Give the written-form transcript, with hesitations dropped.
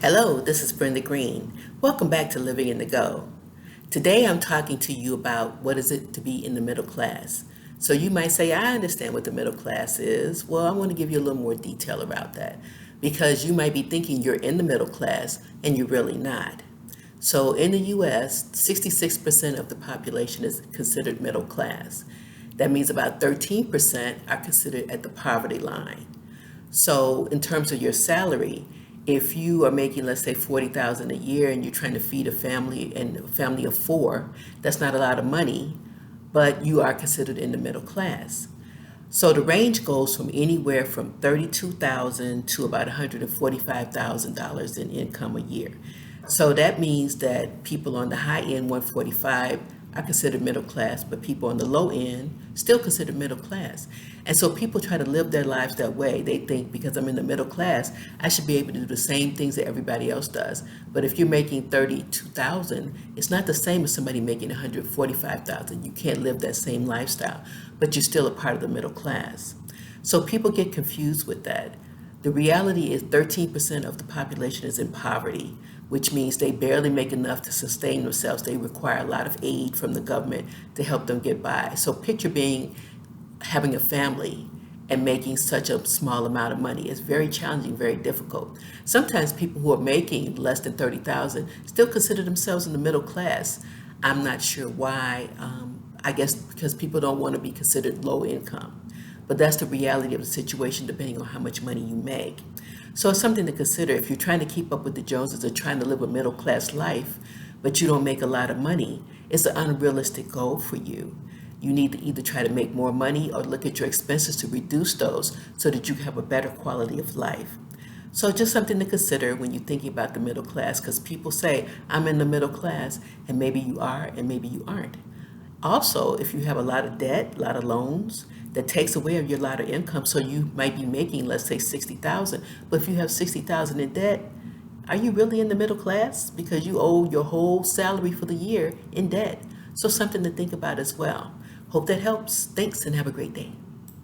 Hello, this is Brenda Green. Welcome back to Living in the Go. Today I'm talking to you about what is it to be in the middle class. So you might say, I understand what the middle class is. Well, I want to give you a little more detail about that because you might be thinking you're in the middle class and you're really not. So in the US, 66% of the population is considered middle class. That means about 13% are considered at the poverty line. So in terms of your salary, if you are making, let's say, 40,000 a year and you're trying to feed a family and a family of four, that's not a lot of money, but you are considered in the middle class. So the range goes from anywhere from 32,000 to about $145,000 in income a year. So that means that people on the high end, 145, are considered middle class, but people on the low end still considered middle class. And so people try to live their lives that way. They think because I'm in the middle class, I should be able to do the same things that everybody else does. But if you're making 32,000, it's not the same as somebody making 145,000. You can't live that same lifestyle, but you're still a part of the middle class. So people get confused with that. The reality is 13% of the population is in poverty, which means they barely make enough to sustain themselves. They require a lot of aid from the government to help them get by. So picture having a family and making such a small amount of money. It's very challenging, very difficult. Sometimes people who are making less than 30,000 still consider themselves in the middle class. I'm not sure why. I guess because people don't want to be considered low income. But that's the reality of the situation depending on how much money you make. So it's something to consider if you're trying to keep up with the Joneses or trying to live a middle class life, but you don't make a lot of money. It's an unrealistic goal for you. You need to either try to make more money or look at your expenses to reduce those so that you have a better quality of life. So just something to consider when you're thinking about the middle class, because people say, I'm in the middle class, and maybe you are, and maybe you aren't. Also, if you have a lot of debt, a lot of loans, that takes away of your lot of income. So you might be making, let's say, 60,000, but if you have 60,000 in debt, are you really in the middle class? Because you owe your whole salary for the year in debt. So something to think about as well. Hope that helps. Thanks and have a great day.